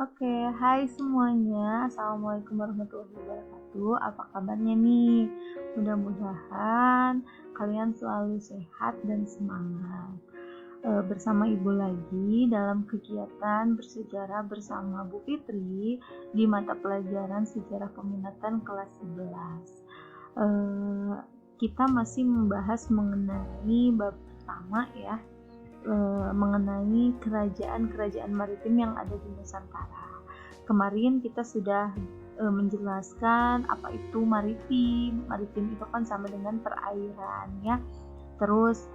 Oke, hai semuanya. Assalamualaikum warahmatullahi wabarakatuh. Apa kabarnya nih? Mudah-mudahan kalian selalu sehat dan semangat. Bersama Ibu lagi dalam kegiatan bersejarah bersama Bu Fitri di mata pelajaran Sejarah Peminatan kelas 11. Kita masih membahas mengenai bab pertama ya, mengenai kerajaan-kerajaan maritim yang ada di Nusantara. Kemarin kita sudah menjelaskan apa itu maritim. Maritim itu kan sama dengan perairan ya. Terus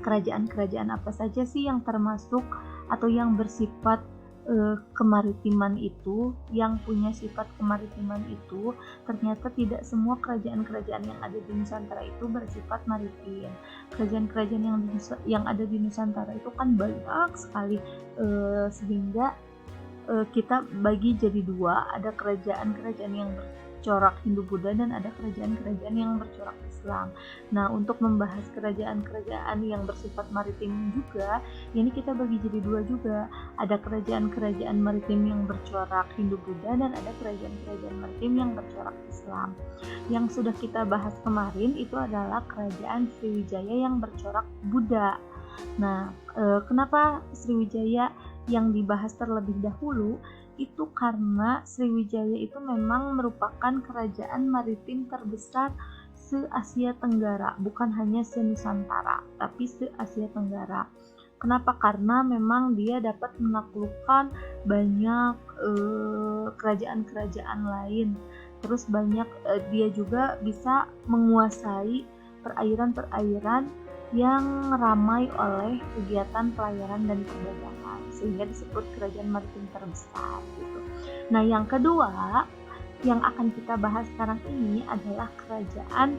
kerajaan-kerajaan apa saja sih yang termasuk atau yang bersifat kemaritiman itu, yang punya sifat kemaritiman itu. Ternyata tidak semua kerajaan-kerajaan yang ada di Nusantara itu bersifat maritim. Kerajaan-kerajaan yang ada di Nusantara itu kan banyak sekali, sehingga kita bagi jadi dua, ada kerajaan-kerajaan yang bercorak Hindu-Buddha dan ada kerajaan-kerajaan yang bercorak Islam. Nah, untuk membahas kerajaan-kerajaan yang bersifat maritim juga, ini kita bagi jadi dua juga. Ada kerajaan-kerajaan maritim yang bercorak Hindu-Buddha dan ada kerajaan-kerajaan maritim yang bercorak Islam. Yang sudah kita bahas kemarin itu adalah kerajaan Sriwijaya yang bercorak Buddha. Nah, kenapa Sriwijaya yang dibahas terlebih dahulu? Itu karena Sriwijaya itu memang merupakan kerajaan maritim terbesar se-Asia Tenggara, bukan hanya se-Nusantara, tapi se-Asia Tenggara. Kenapa? Karena memang dia dapat menaklukkan banyak kerajaan-kerajaan lain. Terus banyak dia juga bisa menguasai perairan-perairan yang ramai oleh kegiatan pelayaran dan perdagangan, sehingga disebut kerajaan maritim terbesar gitu. Nah, yang kedua yang akan kita bahas sekarang ini adalah kerajaan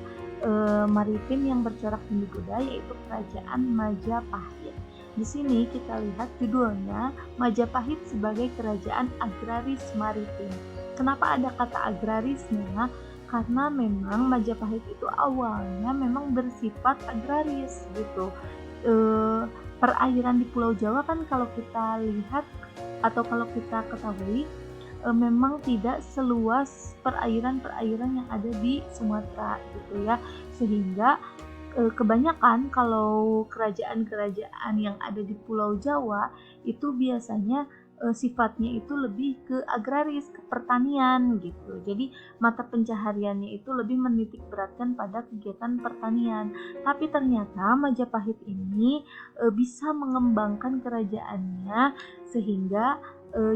maritim yang bercorak Hindu-Buddha, yaitu kerajaan Majapahit. Di sini kita lihat judulnya Majapahit sebagai kerajaan agraris maritim. Kenapa ada kata agrarisnya? Karena memang Majapahit itu awalnya memang bersifat agraris gitu. Perairan di Pulau Jawa kan kalau kita lihat atau kalau kita ketahui, memang tidak seluas perairan-perairan yang ada di Sumatera gitu ya, sehingga kebanyakan kalau kerajaan-kerajaan yang ada di Pulau Jawa itu biasanya sifatnya itu lebih ke agraris, ke pertanian gitu. Jadi mata pencahariannya itu lebih menitik beratkan pada kegiatan pertanian. Tapi ternyata Majapahit ini bisa mengembangkan kerajaannya sehingga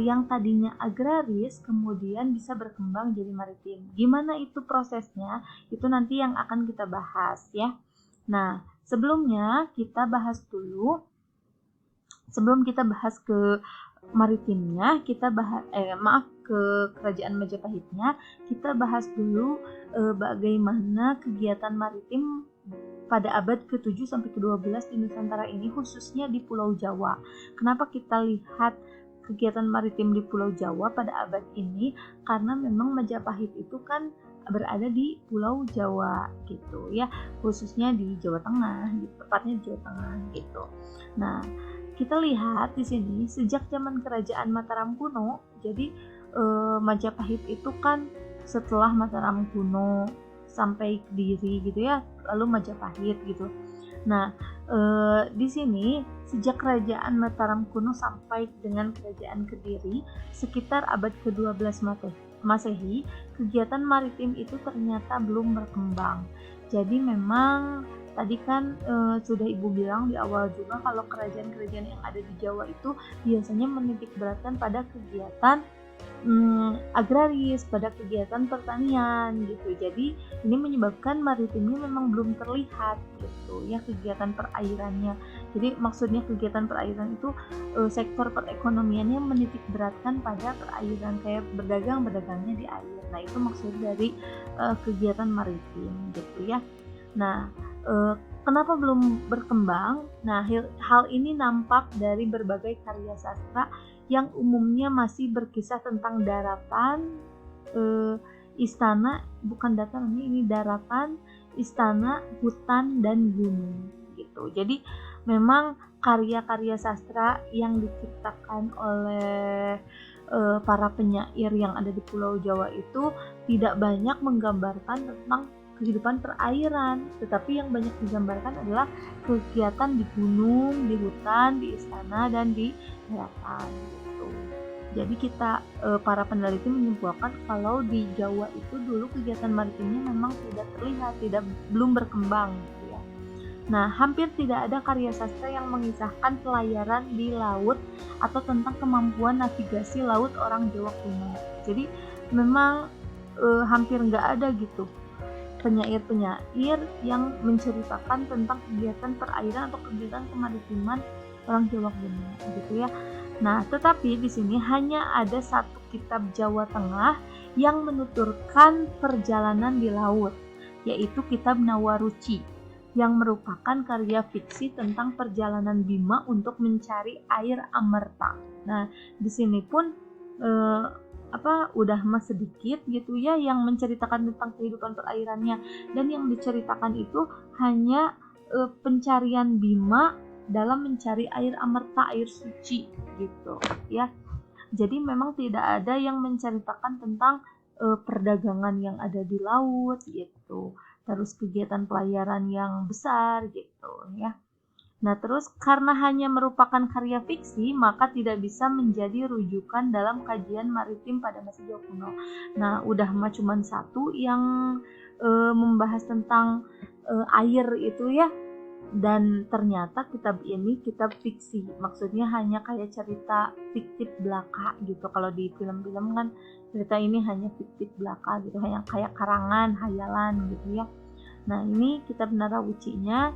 yang tadinya agraris kemudian bisa berkembang jadi maritim. Gimana itu prosesnya? Itu nanti yang akan kita bahas ya. Nah, sebelumnya kita bahas dulu, sebelum kita bahas ke maritimnya, kita bahas ke kerajaan Majapahitnya, kita bahas dulu bagaimana kegiatan maritim pada abad ke-7 sampai ke-12 di Nusantara ini, khususnya di Pulau Jawa. Kenapa kita lihat kegiatan maritim di Pulau Jawa pada abad ini? Karena memang Majapahit itu kan berada di Pulau Jawa gitu ya, khususnya di Jawa Tengah, tepatnya di Jawa Tengah gitu. Nah, kita lihat di sini sejak zaman kerajaan Mataram kuno, jadi Majapahit itu kan setelah Mataram kuno sampai Kediri gitu ya, lalu Majapahit gitu. Nah, di sini sejak kerajaan Mataram kuno sampai dengan kerajaan Kediri sekitar abad ke-12 Masehi, kegiatan maritim itu ternyata belum berkembang. Jadi memang tadi kan sudah Ibu bilang di awal juga kalau kerajaan-kerajaan yang ada di Jawa itu biasanya menitik beratkan pada kegiatan agraris, pada kegiatan pertanian gitu. Jadi ini menyebabkan maritimnya memang belum terlihat gitu ya, kegiatan perairannya. Jadi maksudnya kegiatan perairan itu sektor perekonomiannya menitik beratkan pada perairan, kayak berdagangnya di air. Nah, itu maksud dari kegiatan maritim gitu ya. Nah, kenapa belum berkembang? Nah, hal ini nampak dari berbagai karya sastra yang umumnya masih berkisah tentang daratan, istana, bukan dataran, ini daratan, istana, hutan, dan gunung gitu. Jadi memang karya-karya sastra yang diciptakan oleh para penyair yang ada di Pulau Jawa itu tidak banyak menggambarkan tentang kehidupan perairan, tetapi yang banyak digambarkan adalah kegiatan di gunung, di hutan, di istana, dan di daratan gitu. Jadi kita para peneliti menyimpulkan kalau di Jawa itu dulu kegiatan maritimnya memang tidak terlihat, belum berkembang gitu ya. Nah, hampir tidak ada karya sastra yang mengisahkan pelayaran di laut atau tentang kemampuan navigasi laut orang Jawa kuno. Jadi memang hampir nggak ada gitu penyair-penyair yang menceritakan tentang kegiatan perairan atau kegiatan kemaritiman orang Jawa kuno gitu ya. Nah, tetapi di sini hanya ada satu kitab Jawa Tengah yang menuturkan perjalanan di laut, yaitu kitab Nawaruci, yang merupakan karya fiksi tentang perjalanan Bima untuk mencari air amerta. Nah, di sini pun udah mas sedikit gitu ya yang menceritakan tentang kehidupan perairannya, dan yang diceritakan itu hanya pencarian Bima dalam mencari air amerta, air suci gitu ya. Jadi memang tidak ada yang menceritakan tentang perdagangan yang ada di laut gitu, terus kegiatan pelayaran yang besar gitu ya. Nah, terus karena hanya merupakan karya fiksi, maka tidak bisa menjadi rujukan dalam kajian maritim pada masa Jawa kuno. Nah, udah mah cuman satu yang membahas tentang air itu ya. Dan ternyata kitab ini kitab fiksi, maksudnya hanya kayak cerita fiktif belaka gitu. Kalau di film-film kan cerita ini hanya fiktif belaka gitu, hanya kayak karangan, hayalan gitu ya. Nah, ini kitab Narawucinya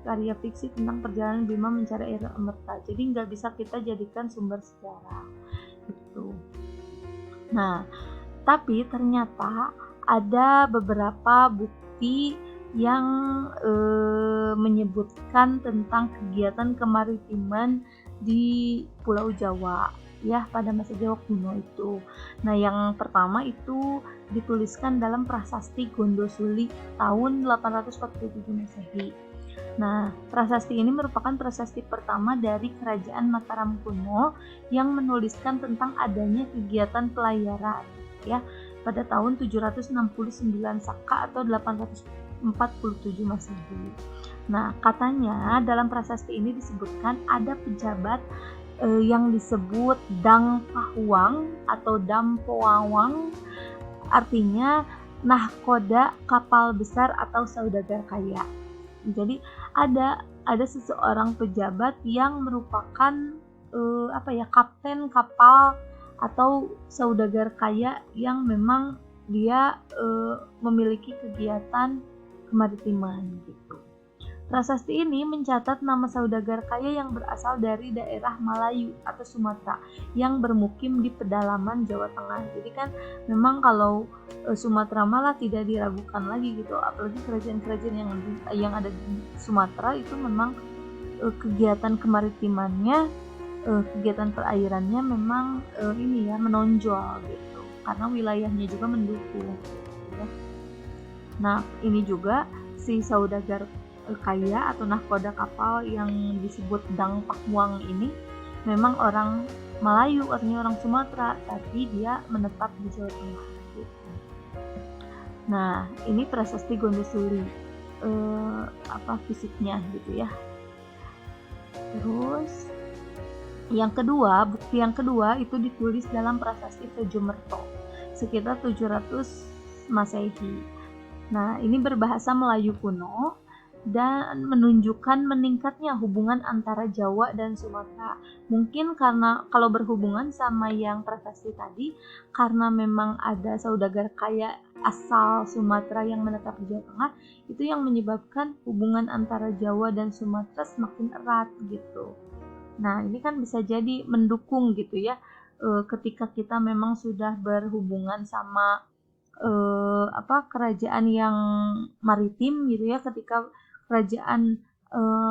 karya fiksi tentang perjalanan Bima mencari air amerta, jadi nggak bisa kita jadikan sumber sejarah gitu. Nah, tapi ternyata ada beberapa bukti yang menyebutkan tentang kegiatan kemaritiman di Pulau Jawa ya pada masa Jawa kuno itu. Nah, yang pertama itu dituliskan dalam Prasasti Gondosuli tahun 847 Masehi. Nah, prasasti ini merupakan prasasti pertama dari Kerajaan Mataram kuno yang menuliskan tentang adanya kegiatan pelayaran ya pada tahun 769 Saka atau 847 Masehi. Nah, katanya dalam prasasti ini disebutkan ada pejabat yang disebut Dang Pahuang atau Dampoawang, artinya nahkoda kapal besar atau saudagar kaya. Jadi ada seseorang pejabat yang merupakan kapten kapal atau saudagar kaya yang memang dia memiliki kegiatan kemaritiman gitu. Prasasti ini mencatat nama saudagar kaya yang berasal dari daerah Melayu atau Sumatera yang bermukim di pedalaman Jawa Tengah. Jadi kan memang kalau Sumatera malah tidak diragukan lagi gitu, apalagi kerajaan-kerajaan yang ada di Sumatera itu memang kegiatan kemaritimannya, kegiatan perairannya memang menonjol gitu, karena wilayahnya juga mendukung gitu ya. Nah, ini juga si saudagar kaya atau nahkoda kapal yang disebut Dang Pahuang ini memang orang Melayu, artinya orang Sumatera, tapi dia menetap di Jawa Tengah gitu. Nah, ini prasasti Gondosuli fisiknya gitu ya. Terus bukti yang kedua itu ditulis dalam prasasti Tejomerto sekitar 700 Masehi. Nah, ini berbahasa Melayu kuno dan menunjukkan meningkatnya hubungan antara Jawa dan Sumatera. Mungkin karena kalau berhubungan sama yang prasasti tadi, karena memang ada saudagar kaya asal Sumatera yang menetap di Jawa Tengah, itu yang menyebabkan hubungan antara Jawa dan Sumatera semakin erat gitu. Nah, ini kan bisa jadi mendukung gitu ya, ketika kita memang sudah berhubungan sama kerajaan yang maritim gitu ya, ketika kerajaan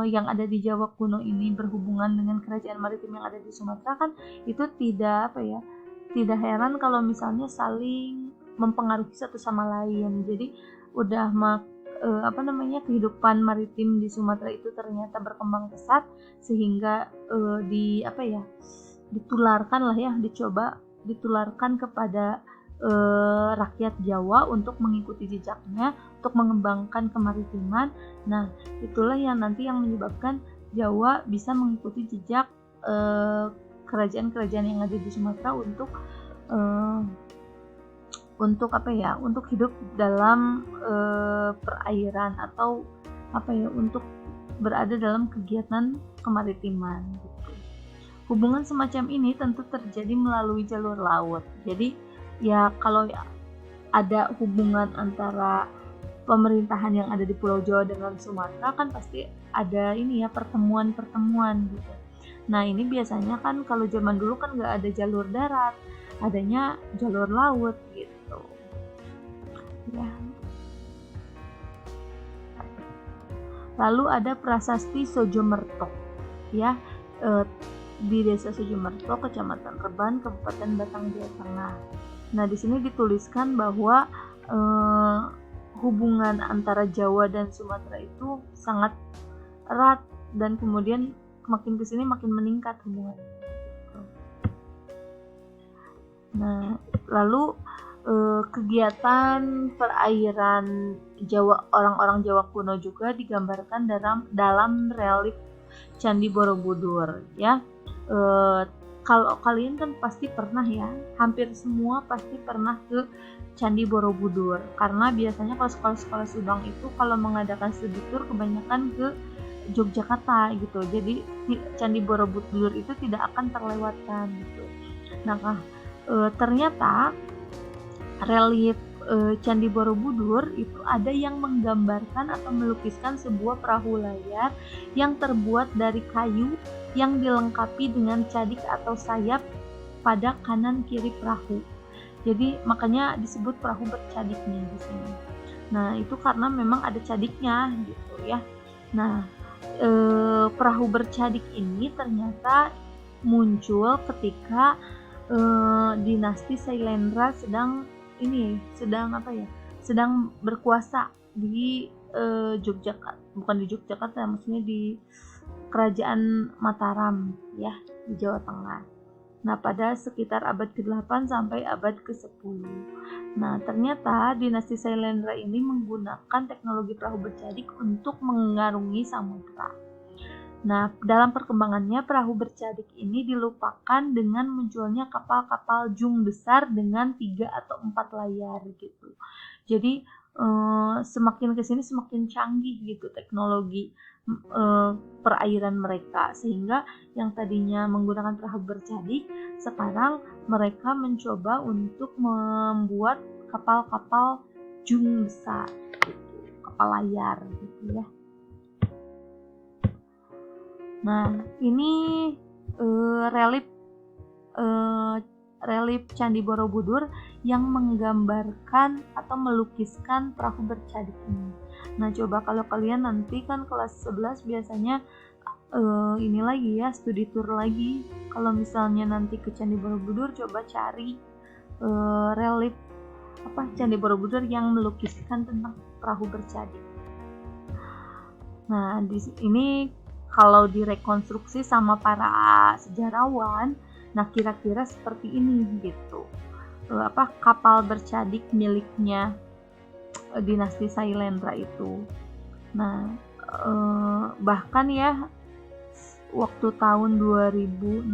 yang ada di Jawa kuno ini berhubungan dengan kerajaan maritim yang ada di Sumatera, kan itu tidak heran kalau misalnya saling mempengaruhi satu sama lain. Jadi udah kehidupan maritim di Sumatera itu ternyata berkembang pesat sehingga ditularkan lah ya, dicoba ditularkan kepada rakyat Jawa untuk mengikuti jejaknya, untuk mengembangkan kemaritiman. Nah, itulah yang nanti yang menyebabkan Jawa bisa mengikuti jejak kerajaan-kerajaan yang ada di Sumatera untuk apa ya? Untuk hidup dalam perairan atau apa ya? Untuk berada dalam kegiatan kemaritiman. Gitu. Hubungan semacam ini tentu terjadi melalui jalur laut. Jadi ya kalau ada hubungan antara pemerintahan yang ada di Pulau Jawa dengan Sumatera kan pasti ada ini ya pertemuan-pertemuan gitu. Nah ini biasanya kan kalau zaman dulu kan nggak ada jalur darat, adanya jalur laut gitu. Ya. Lalu ada prasasti Sojomerto ya di Desa Sojomerto, Kecamatan Reban, Kabupaten Batang, Jawa Tengah. Nah, di sini dituliskan bahwa hubungan antara Jawa dan Sumatera itu sangat erat dan kemudian makin kesini makin meningkat hubungan. Nah, lalu kegiatan perairan Jawa orang-orang Jawa kuno juga digambarkan dalam relief Candi Borobudur ya. Kalau kalian kan pasti pernah ya, hampir semua pasti pernah ke Candi Borobudur karena biasanya kalau sekolah-sekolah Subang itu kalau mengadakan studi tour kebanyakan ke Yogyakarta gitu. Jadi Candi Borobudur itu tidak akan terlewatkan gitu. Nah, ternyata relief Candi Borobudur itu ada yang menggambarkan atau melukiskan sebuah perahu layar yang terbuat dari kayu yang dilengkapi dengan cadik atau sayap pada kanan kiri perahu. Jadi makanya disebut perahu bercadik nih di sini. Nah itu karena memang ada cadiknya gitu ya. Nah perahu bercadik ini ternyata muncul ketika dinasti Sailendra sedang berkuasa di Yogyakarta, bukan di Yogyakarta, maksudnya di Kerajaan Mataram ya di Jawa Tengah. Nah, pada sekitar abad ke-8 sampai abad ke-10. Nah, ternyata dinasti Sailendra ini menggunakan teknologi perahu bercadik untuk mengarungi samudra. Nah, dalam perkembangannya perahu bercadik ini dilupakan dengan munculnya kapal-kapal jung besar dengan 3 atau 4 layar gitu. Jadi semakin kesini semakin canggih gitu teknologi perairan mereka, sehingga yang tadinya menggunakan perahu bercadik sekarang mereka mencoba untuk membuat kapal-kapal jung besar gitu, kapal layar gitu ya. Nah ini relief Candi Borobudur yang menggambarkan atau melukiskan perahu bercadik ini. Nah coba kalau kalian nanti kan kelas 11 biasanya ini lagi ya studi tour lagi. Kalau misalnya nanti ke Candi Borobudur coba cari relief Candi Borobudur yang melukiskan tentang perahu bercadik. Nah di ini kalau direkonstruksi sama para sejarawan, nah kira-kira seperti ini gitu. Kapal bercadik miliknya dinasti Sailendra itu. Nah, bahkan ya waktu tahun 2016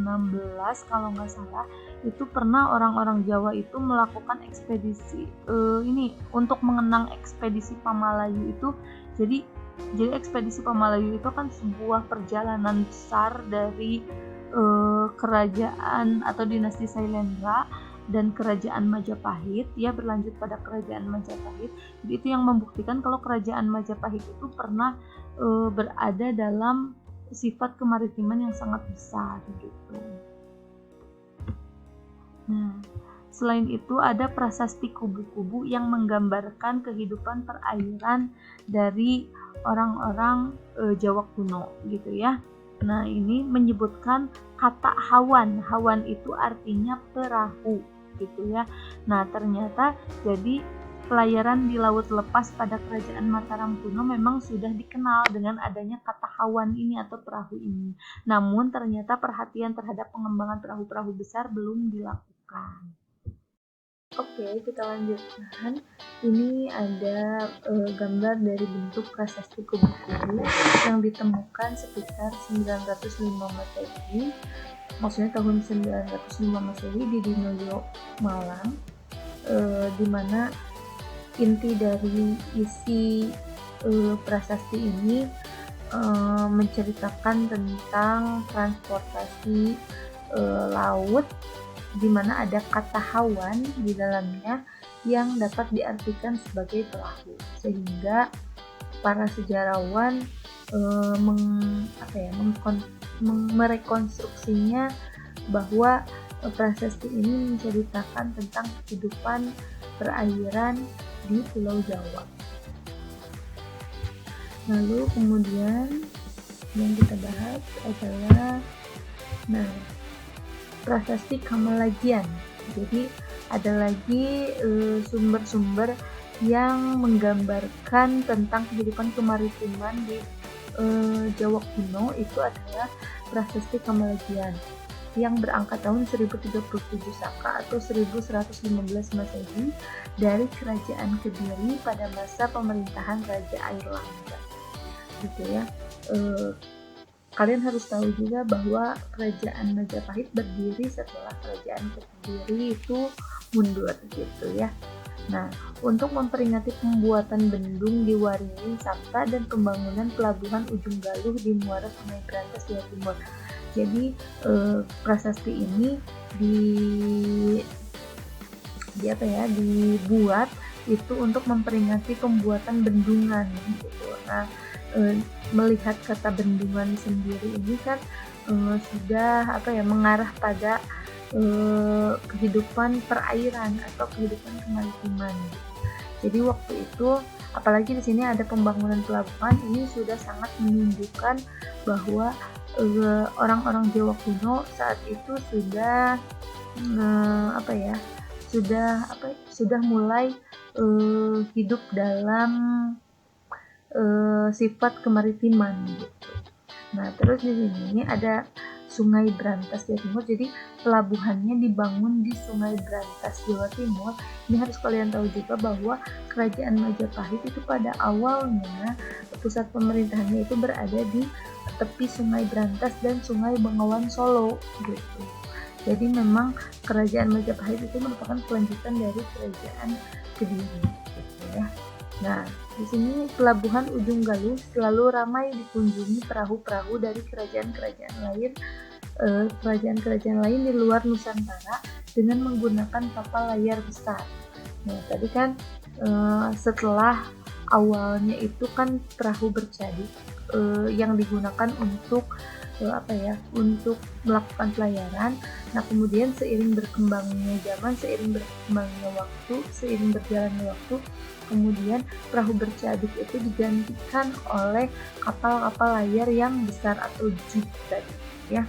kalau nggak salah itu pernah orang-orang Jawa itu melakukan ekspedisi ini untuk mengenang ekspedisi Pamalayu itu. Jadi ekspedisi Pamalayu itu kan sebuah perjalanan besar dari kerajaan atau dinasti Sailendra dan kerajaan Majapahit ya, berlanjut pada kerajaan Majapahit. Jadi itu yang membuktikan kalau kerajaan Majapahit itu pernah berada dalam sifat kemaritiman yang sangat besar gitu. Nah, selain itu ada prasasti kubu-kubu yang menggambarkan kehidupan perairan dari orang-orang Jawa kuno gitu ya. Nah, ini menyebutkan kata hawan. Hawan itu artinya perahu gitu ya. Nah, ternyata jadi pelayaran di laut lepas pada kerajaan Mataram kuno memang sudah dikenal dengan adanya kata hawan ini atau perahu ini. Namun ternyata perhatian terhadap pengembangan perahu-perahu besar belum dilakukan. ditemukan. Oke, kita lanjutkan. Ini ada gambar dari bentuk prasasti kubu-kubu yang ditemukan sekitar 905 Masehi. Maksudnya tahun 905 Masehi di Dinoyo, Malang, di mana inti dari isi prasasti ini menceritakan tentang transportasi laut, di mana ada kata hawan di dalamnya yang dapat diartikan sebagai perahu, sehingga para sejarawan merekonstruksinya bahwa prasasti ini menceritakan tentang kehidupan perairan di Pulau Jawa. Lalu kemudian yang kita bahas adalah prasasti Kamalagian. Jadi ada lagi sumber-sumber yang menggambarkan tentang kehidupan kemaritiman di Jawa kuno. Itu adalah prasasti Kamalagian yang berangkat tahun 1037 Saka atau 1115 Masehi dari Kerajaan Kediri pada masa pemerintahan Raja Airlangga. Gitu ya. Kalian harus tahu juga bahwa Kerajaan Majapahit berdiri setelah Kerajaan Kediri itu mundur gitu ya. Nah, untuk memperingati pembuatan bendung di Waringin Sabta dan pembangunan pelabuhan Ujung Galuh di Muara Sungai Brantas, Jawa Timur. Jadi prasasti ini dibuat itu untuk memperingati pembuatan bendungan gitu. Nah, melihat kata bendungan sendiri ini kan sudah mengarah pada kehidupan perairan atau kehidupan kemaritiman. Jadi waktu itu, apalagi di sini ada pembangunan pelabuhan, ini sudah sangat menunjukkan bahwa orang-orang Jawa kuno saat itu sudah mulai hidup dalam sifat kemaritiman gitu. Nah, terus di sini ada Sungai Brantas, Jawa Timur. Jadi pelabuhannya dibangun di Sungai Brantas, Jawa Timur. Ini harus kalian tahu juga bahwa Kerajaan Majapahit itu pada awalnya pusat pemerintahannya itu berada di tepi Sungai Brantas dan Sungai Bengawan Solo gitu. Jadi memang Kerajaan Majapahit itu merupakan kelanjutan dari Kerajaan Kediri gitu ya. Nah, di sini pelabuhan Ujung Galuh selalu ramai dikunjungi perahu-perahu dari kerajaan-kerajaan lain di luar Nusantara dengan menggunakan kapal layar besar. Nah, tadi kan setelah awalnya itu kan perahu bercadi yang digunakan untuk untuk melakukan pelayaran. Nah, kemudian seiring berkembangnya zaman, seiring berjalannya waktu, kemudian perahu bercabik itu digantikan oleh kapal-kapal layar yang besar atau jeep tadi, ya.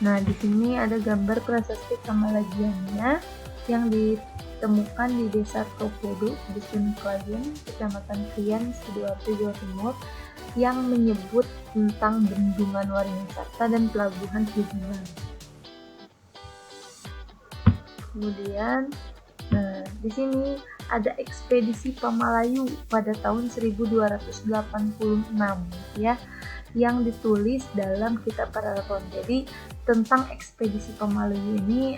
Nah, di sini ada gambar prasasti Kamalagiannya yang ditemukan di Desa Tropodo, Dusun Klayen, Kecamatan Krian, Sidoarjo, Jawa Timur, yang menyebut tentang bendungan Waringin Sabta dan pelabuhan Hubungan. Kemudian, di sini ada ekspedisi Pamalayu pada tahun 1286 ya, yang ditulis dalam kitab Pararaton. Jadi tentang ekspedisi Pamalayu ini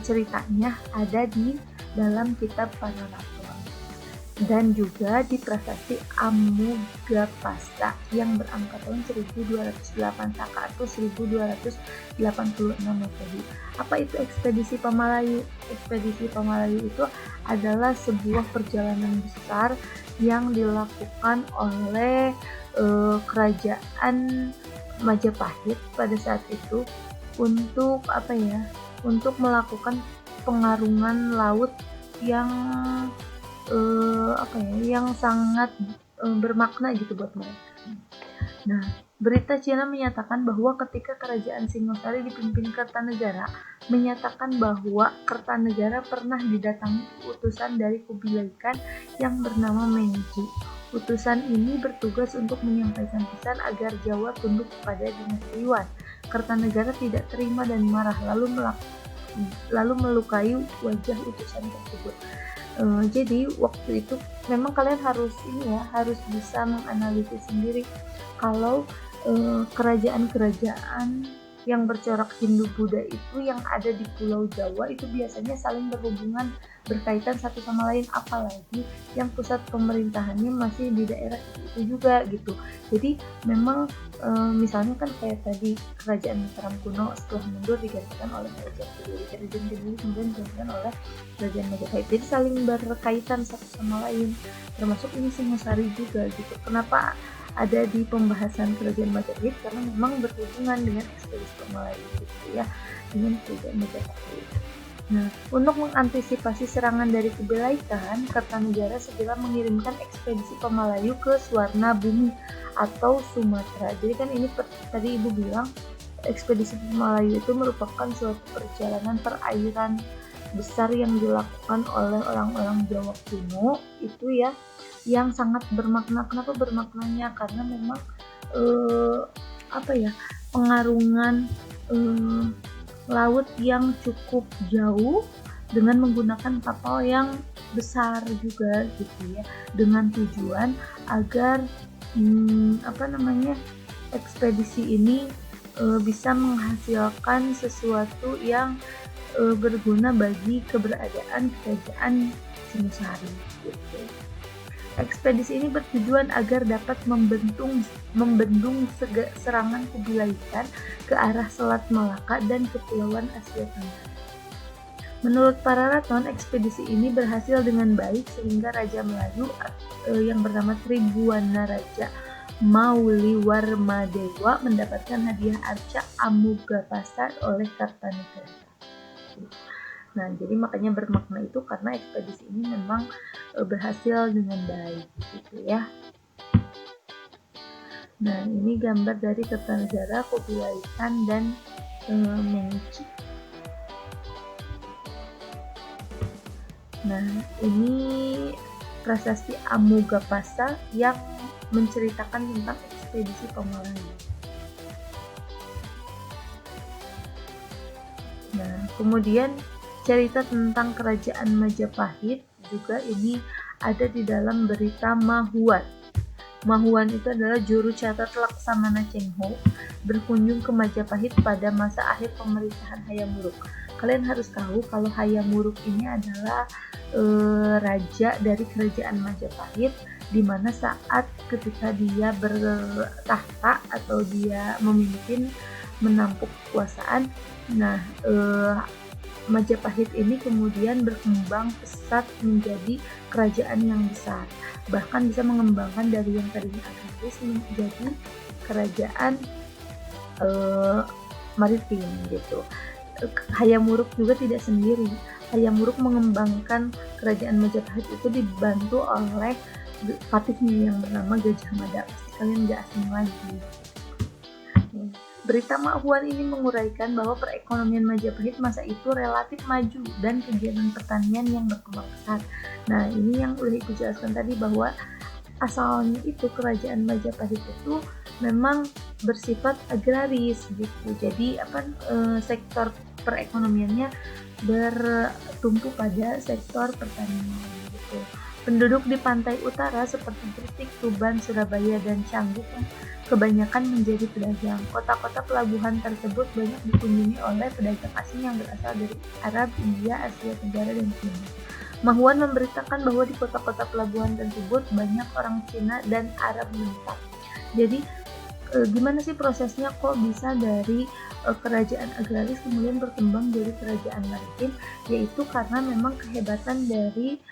ceritanya ada di dalam kitab Pararaton. Dan juga di prasasti Amugapasta yang berangkat tahun 1208 Saka atau 1286 Masehi. Apa itu ekspedisi Pamalayu? Ekspedisi Pamalayu itu adalah sebuah perjalanan besar yang dilakukan oleh kerajaan Majapahit pada saat itu untuk untuk melakukan pengarungan laut yang yang sangat bermakna gitu buat mereka. Nah, berita Cina menyatakan bahwa ketika kerajaan Singosari dipimpin Kertanegara, menyatakan bahwa Kertanegara pernah didatangi utusan dari Kubilai Khan yang bernama Menju Utusan ini bertugas untuk menyampaikan pesan agar Jawa tunduk kepada dinasti Yuan. Kertanegara tidak terima dan marah, lalu melukai wajah utusan tersebut. Jadi waktu itu memang kalian harus bisa menganalisis sendiri kalau kerajaan-kerajaan yang bercorak Hindu Buddha itu yang ada di Pulau Jawa itu biasanya saling berhubungan, berkaitan satu sama lain, apalagi yang pusat pemerintahannya masih di daerah itu juga gitu. Jadi memang misalnya kan kayak tadi kerajaan Mataram kuno setelah mundur digantikan oleh kerajaan Kediri kemudian digantikan oleh kerajaan Majapahit. Jadi saling berkaitan satu sama lain, termasuk ini Singosari juga gitu. Kenapa ada di pembahasan kerajaan Majapahit? Karena memang berhubungan dengan ekspedisi Pemalayu gitu ya, dengan kerajaan Majapahit. Nah, untuk mengantisipasi serangan dari Kebelaikan, Kertanegara segera mengirimkan ekspedisi Pemalayu ke Swarna Bumi atau Sumatera. Jadi kan ini tadi Ibu bilang ekspedisi Pemalayu itu merupakan suatu perjalanan perairan besar yang dilakukan oleh orang-orang Jawa kuno itu ya, yang sangat bermakna. Kenapa bermaknanya? Karena memang pengarungan laut yang cukup jauh dengan menggunakan kapal yang besar juga gitu ya, dengan tujuan agar ekspedisi ini bisa menghasilkan sesuatu yang berguna bagi keberadaan kerajaan Singosari gitu. Ekspedisi ini bertujuan agar dapat membendung serangan Kebelaikan ke arah Selat Malaka dan Kepulauan Asia Tenggara. Menurut para raton, ekspedisi ini berhasil dengan baik sehingga Raja Melayu yang bernama Tribhuwana Raja Mauliwarmadewa mendapatkan hadiah arca Amugapasa oleh Kartanegara. Nah, jadi makanya bermakna itu karena ekspedisi ini memang berhasil dengan baik gitu ya. Nah, ini gambar dari Kertanegara, Kebelaikan, dan Meiji. Nah, ini prasasti Amugapasa yang menceritakan tentang ekspedisi Pemalayu. Nah, kemudian cerita tentang kerajaan Majapahit juga ini ada di dalam berita Mahuan. Mahuan itu adalah juru catat Laksamana Cheng Ho berkunjung ke Majapahit pada masa akhir pemerintahan Hayam Wuruk. Kalian harus tahu kalau Hayam Wuruk ini adalah raja dari kerajaan Majapahit, di mana saat ketika dia bertahta atau dia memimpin menampuk kekuasaan, nah Majapahit ini kemudian berkembang pesat menjadi kerajaan yang besar, bahkan bisa mengembangkan dari yang tadinya agraris menjadi kerajaan maritim gitu. Hayam Wuruk juga tidak sendiri. Hayam Wuruk mengembangkan kerajaan Majapahit itu dibantu oleh patihnya yang bernama Gajah Mada. Pasti kalian gak asing lagi. Berita Mahuan ini menguraikan bahwa perekonomian Majapahit masa itu relatif maju dan kegiatan pertanian yang berkembang pesat. Nah, ini yang udah Ibu jelaskan tadi bahwa asalnya itu kerajaan Majapahit itu memang bersifat agraris gitu. Jadi sektor perekonomiannya bertumpu pada sektor pertanian gitu. Penduduk di pantai utara seperti Gresik, Tuban, Surabaya, dan Canggu kebanyakan menjadi pedagang. Kota-kota pelabuhan tersebut banyak dikunjungi oleh pedagang asing yang berasal dari Arab, India, Asia Tenggara, dan Cina. Mahuan memberitakan bahwa di kota-kota pelabuhan tersebut banyak orang Cina dan Arab menetap. Jadi gimana sih prosesnya kok bisa dari kerajaan agraris kemudian berkembang jadi kerajaan maritim? Yaitu karena memang kehebatan dari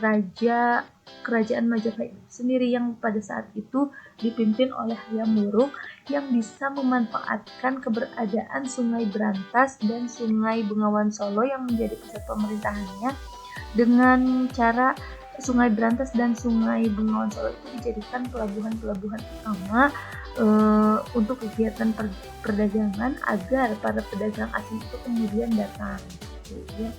raja kerajaan Majapahit sendiri yang pada saat itu dipimpin oleh Hayam Wuruk yang bisa memanfaatkan keberadaan Sungai Brantas dan Sungai Bengawan Solo yang menjadi pusat pemerintahannya dengan cara Sungai Brantas dan Sungai Bengawan Solo itu dijadikan pelabuhan-pelabuhan utama untuk kegiatan perdagangan agar para pedagang asing itu kemudian datang gitu ya.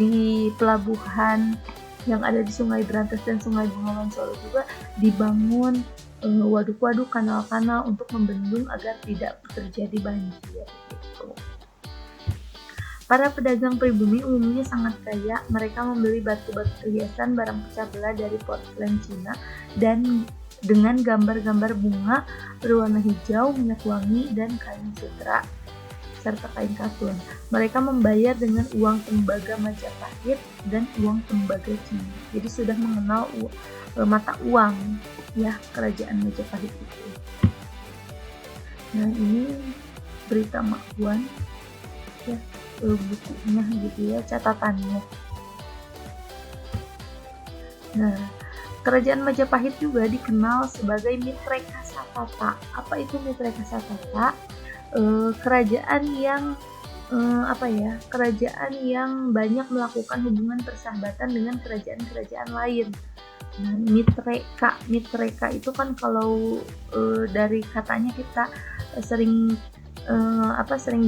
Di pelabuhan yang ada di Sungai Brantas dan Sungai Bengawan Solo juga dibangun waduk-waduk, kanal-kanal untuk membendung agar tidak terjadi banjir gitu. Para pedagang pribumi umumnya sangat kaya. Mereka membeli batu-batu perhiasan, barang pecah belah dari porselen Cina dan dengan gambar-gambar bunga berwarna hijau, minyak wangi, dan kain sutra serta kain katun. Mereka membayar dengan uang tembaga Majapahit dan uang tembaga Cina. Jadi sudah mengenal mata uang ya kerajaan Majapahit itu. Nah, ini berita Makbuan ya, bukunya gitu ya, catatannya. Nah, kerajaan Majapahit juga dikenal sebagai Mitreka Satata. Apa itu Mitreka Satata? Kerajaan yang kerajaan yang banyak melakukan hubungan persahabatan dengan kerajaan-kerajaan lain. Nah, mitreka itu kan kalau dari katanya kita sering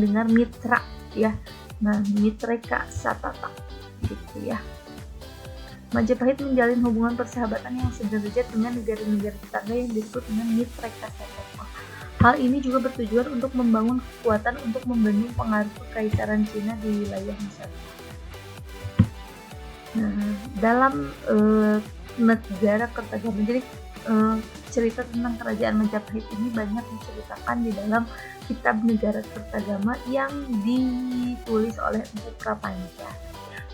dengar mitra ya. Nah, Mitreka Satata gitu ya. Majapahit menjalin hubungan persahabatan yang sederajat dengan negara-negara tetangga yang disebut dengan Mitreka Satata. Hal ini juga bertujuan untuk membangun kekuatan untuk membendung pengaruh kekaisaran Cina di wilayah Nusantara. Nah, dalam negara Kertagama, jadi cerita tentang kerajaan Majapahit ini banyak diceritakan di dalam kitab Negara Kertagama yang ditulis oleh Empu Prapanca.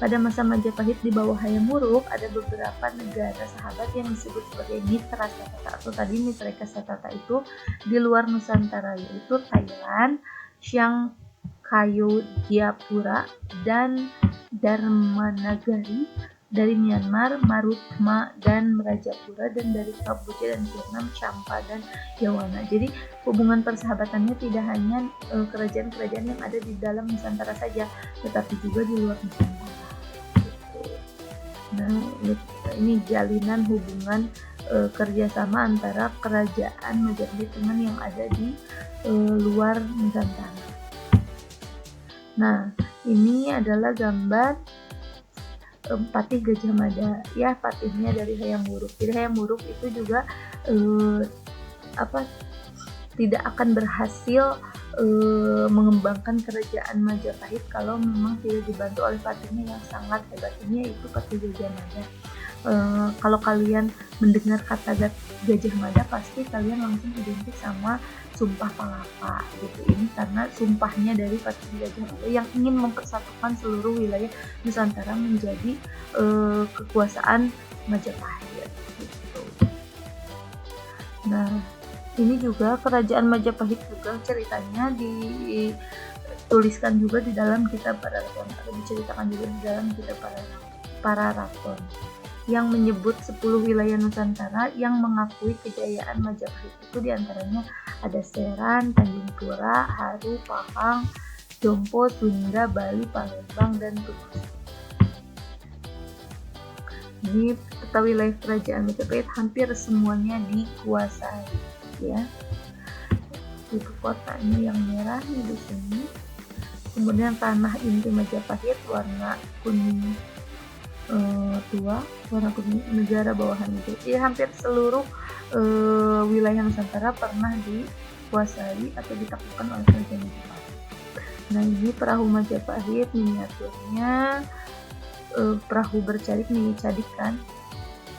Pada masa Majapahit di bawah Hayam Wuruk ada beberapa negara sahabat yang disebut sebagai Mitra Satata atau tadi Mitreka Satata itu di luar Nusantara, yaitu Thailand, Chiang Kayodhyapura, dan Dharmanagari, dari Myanmar, Marutma dan Rajapura, dan dari Kamboja dan Vietnam, Champa dan Yawana. Jadi hubungan persahabatannya tidak hanya kerajaan-kerajaan yang ada di dalam Nusantara saja, tetapi juga di luar Nusantara. Nah, ini jalinan hubungan kerjasama antara kerajaan Majapahit dengan yang ada di luar Nusantara. Nah, ini adalah gambar Patih Gajah Mada ya, patihnya dari Hayam Wuruk. Jadi Hayam Wuruk itu juga tidak akan berhasil mengembangkan kerajaan Majapahit kalau memang tidak dibantu oleh patihnya yang sangat hebat ini, yaitu Patih Gajah Mada. Kalau kalian mendengar kata Gajah Mada pasti kalian langsung identik sama Sumpah Palapa gitu. Ini karena sumpahnya dari Patih Gajah Mada yang ingin mempersatukan seluruh wilayah Nusantara menjadi kekuasaan Majapahit gitu. Nah, ini juga kerajaan Majapahit juga ceritanya dituliskan juga di dalam kitab Pararaton, atau diceritakan juga di dalam kitab Pararaton yang menyebut 10 wilayah Nusantara yang mengakui kejayaan Majapahit. Itu diantaranya ada Seran, Tanjung Pura, Haru, Pahang, Jompo, Sunda, Bali, Palembang, dan Tuban. Ini peta wilayah kerajaan Majapahit hampir semuanya dikuasai ya. Ibu kotanya yang merah di sini. Kemudian tanah inti Majapahit warna kuning tua, warna kuning negara bawahan itu. Jadi hampir seluruh wilayah Nusantara pernah dikuasai atau ditaklukkan oleh kerajaan Majapahit. Nah, ini perahu Majapahit miniaturnya, perahu bercadik cadik kan,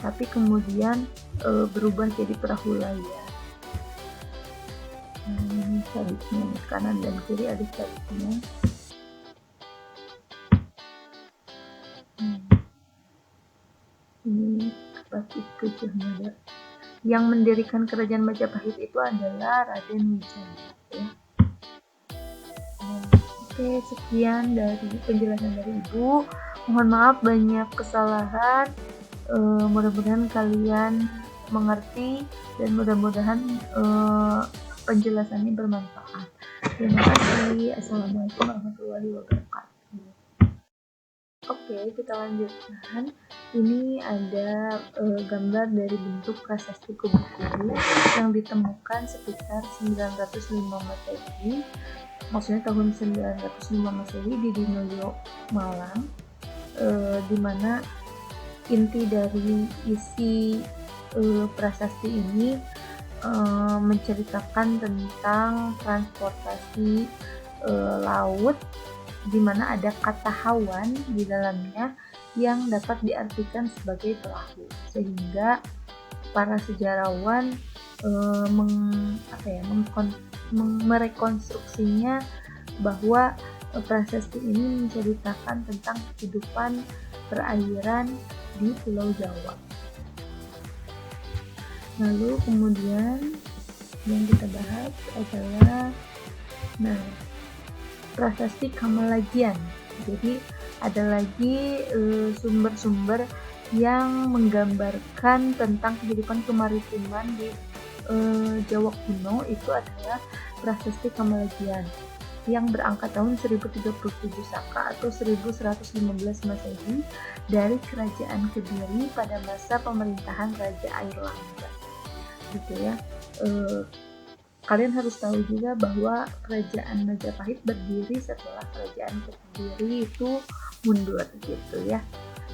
tapi kemudian berubah jadi perahu layar. Ini cadiknya, kanan dan kiri ada cadiknya. Ini Patih Gajah Mada. Yang mendirikan kerajaan Majapahit itu adalah Raden Wijaya ya. Oke, sekian dari penjelasan dari Ibu. Mohon maaf banyak kesalahan. Mudah-mudahan kalian mengerti dan mudah-mudahan penjelasannya bermanfaat. Terima kasih. Assalamualaikum warahmatullahi wabarakatuh. Oke, kita lanjutkan. Ini ada gambar dari bentuk prasasti kubu-kubu yang ditemukan sekitar 905 Masehi. Maksudnya tahun 905 Masehi di Dinoyo, Malang, di mana inti dari isi prasasti ini menceritakan tentang transportasi laut, di mana ada kata hawan di dalamnya yang dapat diartikan sebagai perahu, sehingga para sejarawan merekonstruksinya bahwa prasasti ini menceritakan tentang kehidupan perairan di Pulau Jawa. Lalu kemudian yang kita bahas adalah prasasti Kamalagian. Jadi ada lagi sumber-sumber yang menggambarkan tentang kehidupan kemaritiman di Jawa kuno. Itu adalah prasasti Kamalagian yang berangkat tahun 1037 Saka atau 1115 Masehi dari Kerajaan Kediri pada masa pemerintahan Raja Airlangga. Gitu ya. Kalian harus tahu juga bahwa Kerajaan Majapahit berdiri setelah Kerajaan Kediri itu mundur gitu ya.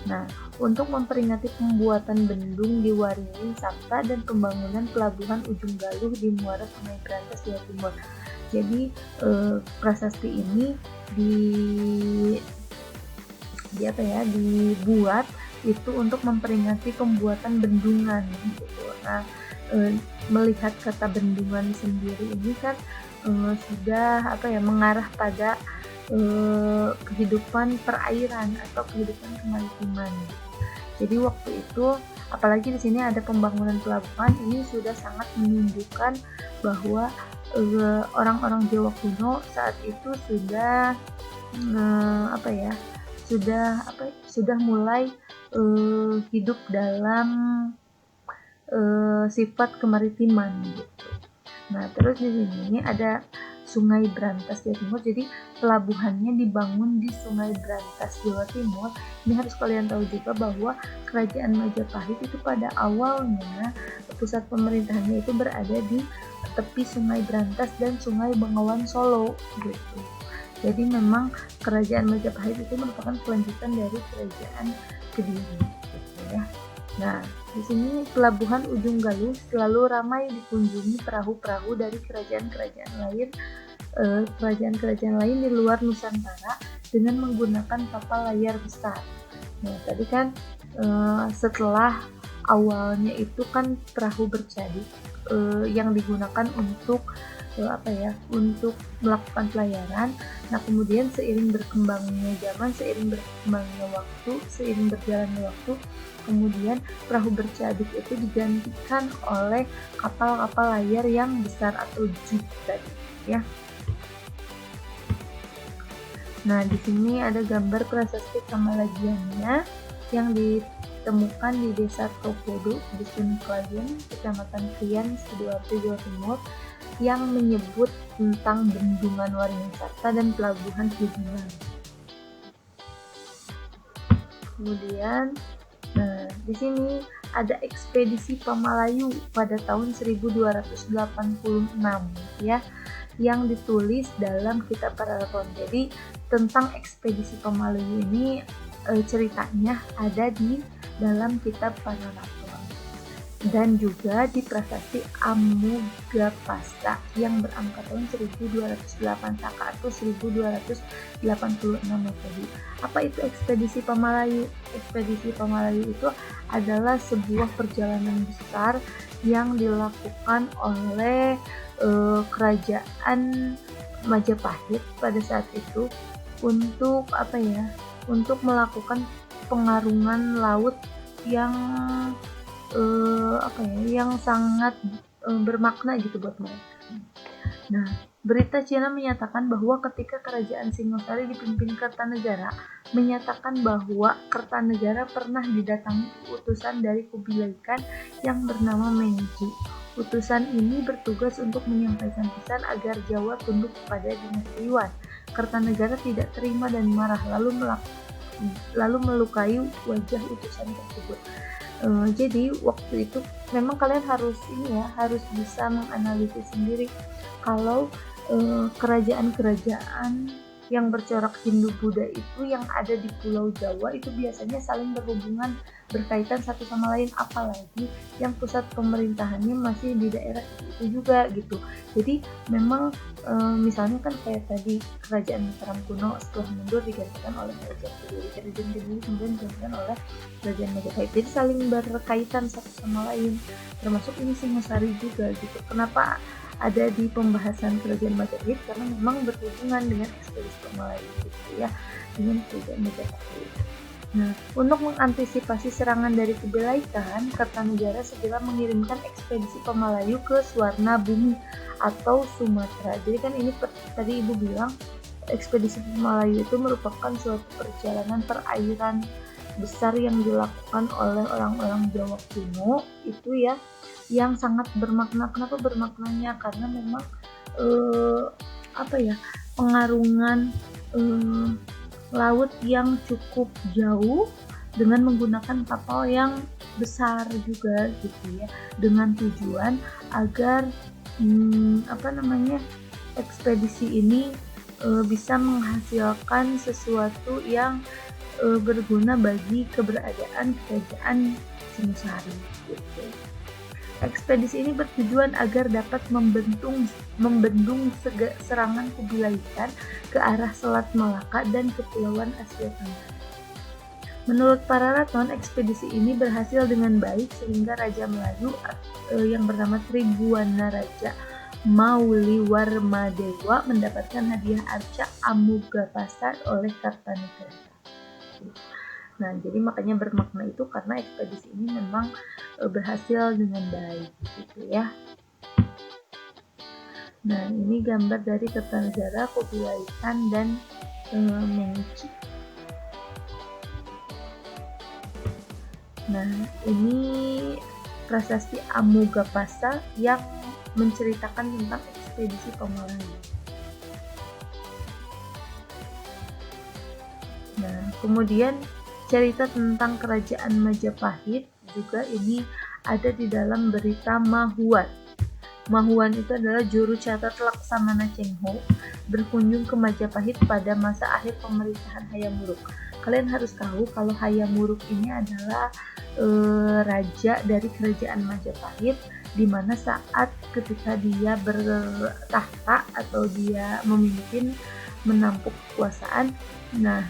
Nah, untuk memperingati pembuatan bendung di Waringin Sakta dan pembangunan pelabuhan Ujung Galuh di Muara Sungai Brantas, Jawa Timur. Jadi prasasti ini dibuat itu untuk memperingati pembuatan bendungan gitu. Nah, melihat kata bendungan sendiri ini kan sudah mengarah pada kehidupan perairan atau kehidupan kemaritiman. Jadi waktu itu, apalagi di sini ada pembangunan pelabuhan, ini sudah sangat menunjukkan bahwa orang-orang Jawa kuno saat itu sudah mulai hidup dalam sifat kemaritiman gitu. Nah, terus di sini ada Sungai Brantas, Jawa Timur. Jadi pelabuhannya dibangun di Sungai Brantas, Jawa Timur. Ini harus kalian tahu juga bahwa Kerajaan Majapahit itu pada awalnya pusat pemerintahannya itu berada di tepi Sungai Brantas dan Sungai Bengawan Solo gitu. Jadi memang Kerajaan Majapahit itu merupakan kelanjutan dari Kerajaan Kediri gitu ya. Nah, di sini pelabuhan Ujung Galuh selalu ramai dikunjungi perahu-perahu dari kerajaan-kerajaan lain di luar Nusantara dengan menggunakan kapal layar besar. Nah, tadi kan setelah awalnya itu kan perahu bercadi yang digunakan untuk untuk melakukan pelayaran. Nah, kemudian seiring berkembangnya zaman, seiring berjalannya waktu, kemudian perahu bercabik itu digantikan oleh kapal-kapal layar yang besar atau jeep tadi, ya. Nah, di sini ada gambar prasasti Kamalagiannya yang ditemukan di Desa Tropodo, Dusun Klagen, Kecamatan Krian, Sidoarjo, Jawa Timur, yang menyebut tentang bendungan Waringin Sakta dan pelabuhan Hubungan. Kemudian, di sini ada ekspedisi Pamalayu pada tahun 1286 ya, yang ditulis dalam kitab Pararaton. Jadi tentang ekspedisi Pamalayu ini ceritanya ada di dalam kitab Pararaton. Dan juga di prasasti Amugapasta yang berangkat tahun 1208 Saka atau 1286 Masehi. Apa itu ekspedisi Pamalayu? Ekspedisi Pamalayu itu adalah sebuah perjalanan besar yang dilakukan oleh kerajaan Majapahit pada saat itu untuk untuk melakukan pengarungan laut yang yang sangat bermakna gitu buat mereka. Nah, berita Cina menyatakan bahwa ketika kerajaan Singosari dipimpin Kertanegara, menyatakan bahwa Kertanegara pernah didatangi utusan dari Kubilai Khan yang bernama Menji. Utusan ini bertugas untuk menyampaikan pesan agar Jawa tunduk kepada dinasti Yuan. Kertanegara tidak terima dan marah, lalu melukai wajah utusan tersebut. Jadi waktu itu memang kalian harus bisa menganalisis sendiri kalau kerajaan-kerajaan yang bercorak Hindu Buddha itu yang ada di Pulau Jawa itu biasanya saling berhubungan, berkaitan satu sama lain, apalagi yang pusat pemerintahannya masih di daerah itu juga gitu. Jadi memang misalnya kan kayak tadi kerajaan Mataram kuno setelah mundur digantikan oleh kerajaan Kediri kemudian digantikan oleh kerajaan Majapahit. Jadi saling berkaitan satu sama lain, termasuk ini Singosari juga gitu. Kenapa ada di pembahasan kerajaan Majapahit? Karena memang berhubungan dengan ekspedisi Pemalayu gitu ya, dengan kerajaan Majapahit. Nah, untuk mengantisipasi serangan dari Kubilai-Khan, Kertanegara segera mengirimkan ekspedisi Pemalayu ke Swarna Bumi atau Sumatera. Jadi kan ini tadi Ibu bilang ekspedisi Pemalayu itu merupakan suatu perjalanan perairan besar yang dilakukan oleh orang-orang Jawa kuno itu ya, yang sangat bermakna. Kenapa bermaknanya? Karena memang pengarungan laut yang cukup jauh dengan menggunakan kapal yang besar juga gitu ya, dengan tujuan agar ekspedisi ini bisa menghasilkan sesuatu yang berguna bagi keberadaan kerajaan Singosari gitu. Ekspedisi ini bertujuan agar dapat membendung serangan Kubilai-Khan ke arah Selat Malaka dan Kepulauan Asia Tenggara. Menurut para raton, ekspedisi ini berhasil dengan baik sehingga Raja Melayu yang bernama Tribhuwana Raja Mauliwarmadewa mendapatkan hadiah arca Amugapasa oleh Kartanegara. Nah, jadi makanya bermakna itu karena ekspedisi ini memang berhasil dengan baik gitu ya. Nah, ini gambar dari Kertanegara, Kubilai-Khan dan Meiji. Nah, ini prasasti Amugapasa yang menceritakan tentang ekspedisi Pemalayu. Nah, kemudian cerita tentang kerajaan Majapahit juga ini ada di dalam berita Mahuan. Mahuan itu adalah juru catat Laksamana Cheng Ho berkunjung ke Majapahit pada masa akhir pemerintahan Hayam Wuruk. Kalian harus tahu kalau Hayam Wuruk ini adalah raja dari kerajaan Majapahit, di mana saat ketika dia bertahta atau dia memimpin menampuk kekuasaan, nah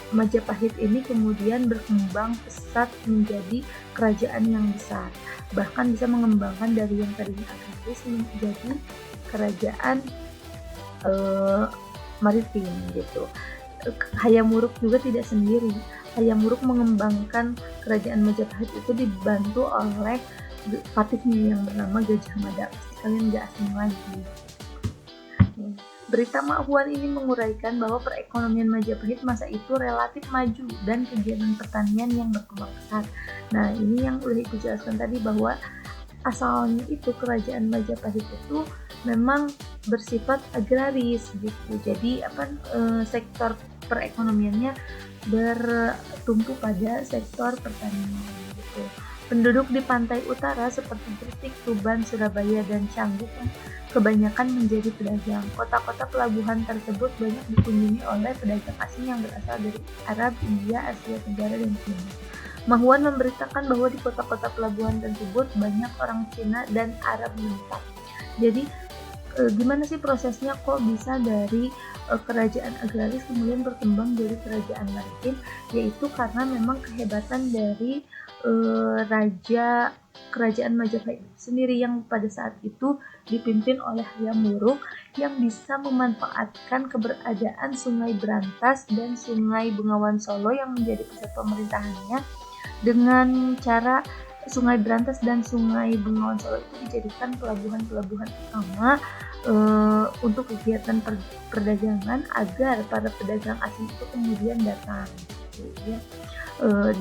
Majapahit ini kemudian berkembang pesat menjadi kerajaan yang besar, bahkan bisa mengembangkan dari yang tadinya agraris menjadi kerajaan maritim gitu. Hayam Wuruk juga tidak sendiri. Hayam Wuruk mengembangkan kerajaan Majapahit itu dibantu oleh patihnya yang bernama Gajah Mada. Pasti kalian gak asing lagi. Berita Mahuan ini menguraikan bahwa perekonomian Majapahit masa itu relatif maju dan kegiatan pertanian yang berkembang pesat. Nah, ini yang udah Ibu jelaskan tadi bahwa asalnya itu kerajaan Majapahit itu memang bersifat agraris gitu. Jadi sektor perekonomiannya bertumpu pada sektor pertanian gitu. Penduduk di pantai utara seperti Gresik, Tuban, Surabaya, dan Canggu kebanyakan menjadi pedagang. Kota-kota pelabuhan tersebut banyak dikunjungi oleh pedagang asing yang berasal dari Arab, India, Asia Tenggara, dan Cina. Mahuan memberitakan bahwa di kota-kota pelabuhan tersebut banyak orang Cina dan Arab menetap. Jadi gimana sih prosesnya kok bisa dari kerajaan agraris kemudian berkembang dari kerajaan maritim? Yaitu karena memang kehebatan dari raja kerajaan Majapahit sendiri yang pada saat itu dipimpin oleh Hayam Wuruk yang bisa memanfaatkan keberadaan Sungai Brantas dan Sungai Bengawan Solo yang menjadi pusat pemerintahannya dengan cara Sungai Brantas dan Sungai Bengawan Solo itu dijadikan pelabuhan-pelabuhan utama untuk kegiatan perdagangan agar para pedagang asing itu kemudian datang gitu, ya.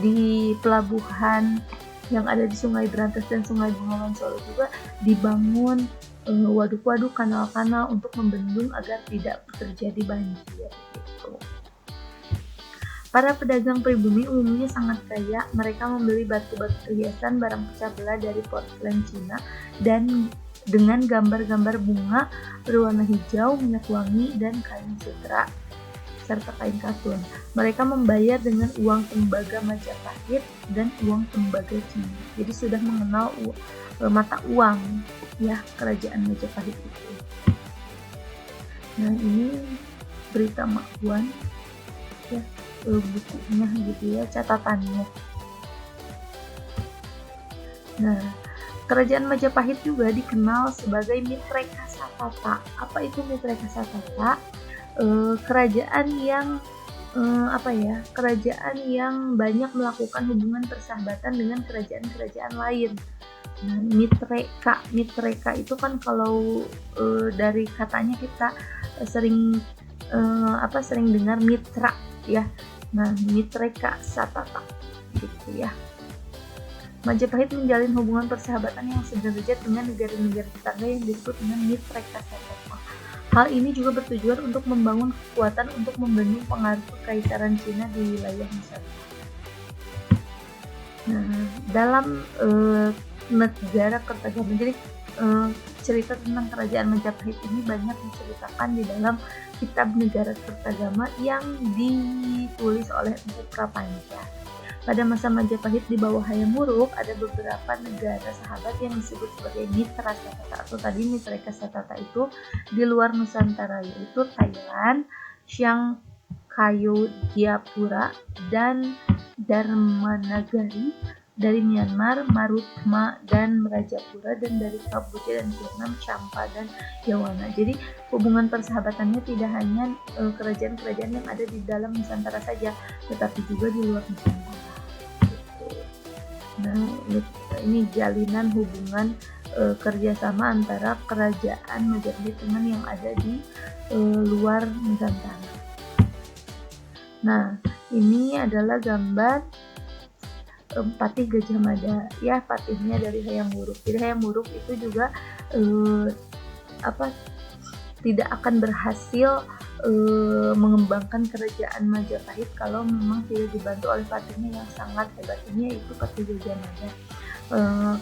Di pelabuhan yang ada di Sungai Brantas dan Sungai Bengawan Solo juga dibangun waduk-waduk, kanal-kanal untuk membendung agar tidak terjadi banjir gitu. Para pedagang pribumi umumnya sangat kaya. Mereka membeli batu-batu perhiasan, barang pecah belah dari porselen Cina dan dengan gambar-gambar bunga berwarna hijau, minyak wangi, dan kain sutra serta kain katun. Mereka membayar dengan uang tembaga Majapahit dan uang tembaga Cina. Jadi sudah mengenal mata uang ya kerajaan Majapahit itu. Nah, ini berita Makwan ya, bukunya gitu ya, catatannya. Nah, kerajaan Majapahit juga dikenal sebagai Mitreka Satata. Apa itu Mitreka Satata? Kerajaan yang kerajaan yang banyak melakukan hubungan persahabatan dengan kerajaan-kerajaan lain. Nah, mitreka itu kan kalau dari katanya kita sering dengar mitra ya. Nah, Mitreka Satata gitu ya. Majapahit menjalin hubungan persahabatan yang sederajat dengan negara-negara tetangga yang disebut dengan Mitreka Satata. Hal ini juga bertujuan untuk membangun kekuatan untuk membendung pengaruh kekaisaran Cina di wilayah Nusantara. Nah, dalam negara Kertagama, jadi cerita tentang kerajaan Majapahit ini banyak diceritakan di dalam kitab Negara Kertagama yang ditulis oleh Empu Prapanca. Pada masa Majapahit di bawah Hayam Wuruk, ada beberapa negara sahabat yang disebut sebagai Mitra Satata atau tadi Mitreka Satata itu di luar Nusantara, yaitu Thailand, Chiang Kayodhyapura, dan Dharmanagari, dari Myanmar, Marutma dan Rajapura, dan dari Kamboja dan Vietnam, Champa dan Yawana. Jadi hubungan persahabatannya tidak hanya kerajaan-kerajaan yang ada di dalam Nusantara saja, tetapi juga di luar Nusantara. Nah, ini jalinan hubungan kerjasama antara kerajaan Majapahit dengan yang ada di luar Nusantara. Nah, ini adalah gambar Patih Gajah Mada ya, patihnya dari Hayam Wuruk. Jadi Hayam Wuruk itu juga tidak akan berhasil mengembangkan kerajaan Majapahit kalau memang tidak dibantu oleh patihnya yang sangat hebat ini, yaitu Patih Gajah Mada.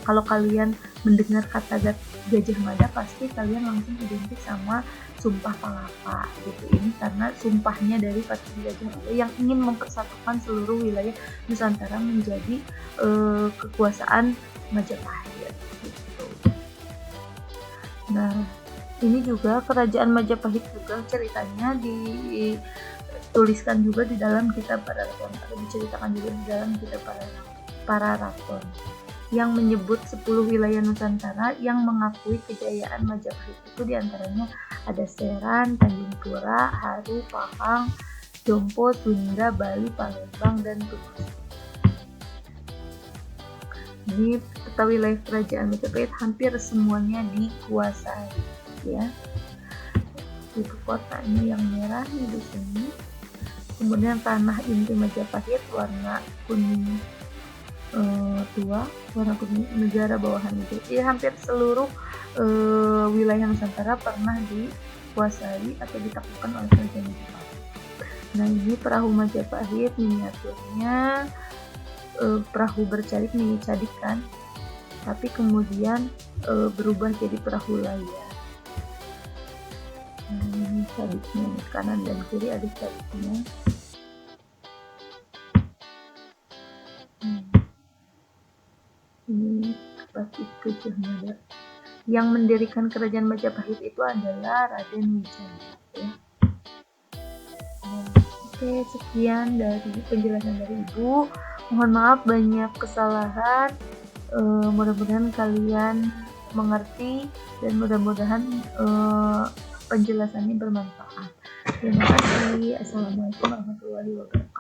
Kalau kalian mendengar kata Gajah Mada, pasti kalian langsung identik sama Sumpah Palapa gitu. Ini karena sumpahnya dari Patih Gajah Mada yang ingin mempersatukan seluruh wilayah Nusantara menjadi kekuasaan Majapahit gitu. Nah, ini juga kerajaan Majapahit juga ceritanya dituliskan juga di dalam kitab Pararaton, atau diceritakan juga di dalam kitab Pararaton yang menyebut 10 wilayah Nusantara yang mengakui kejayaan Majapahit. Itu diantaranya ada Seran, Tanjung Pura, Haru, Pahang, Jompo, Sunda, Bali, Palembang, dan Tuban. Ini peta wilayah kerajaan Majapahit hampir semuanya dikuasai ya. Itu kotanya yang merah nih di sini. Kemudian tanah inti Majapahit warna kuning tua, warna kuning negara bawahan itu. Jadi hampir seluruh wilayah Nusantara pernah dikuasai atau ditaklukkan oleh kerajaan Majapahit. Nah, ini perahu Majapahit miniaturnya, perahu bercadik mini cadik kan, tapi kemudian berubah jadi perahu layar. Ini cadiknya, kanan dan kiri ada cadiknya. Ini Patih Gajah Mada. Yang mendirikan kerajaan Majapahit itu adalah Raden Wijaya ya. Oke, sekian dari penjelasan dari Ibu. Mohon maaf banyak kesalahan. Mudah-mudahan kalian mengerti dan mudah-mudahan penjelasannya bermanfaat. Terima kasih. Assalamualaikum warahmatullahi wabarakatuh.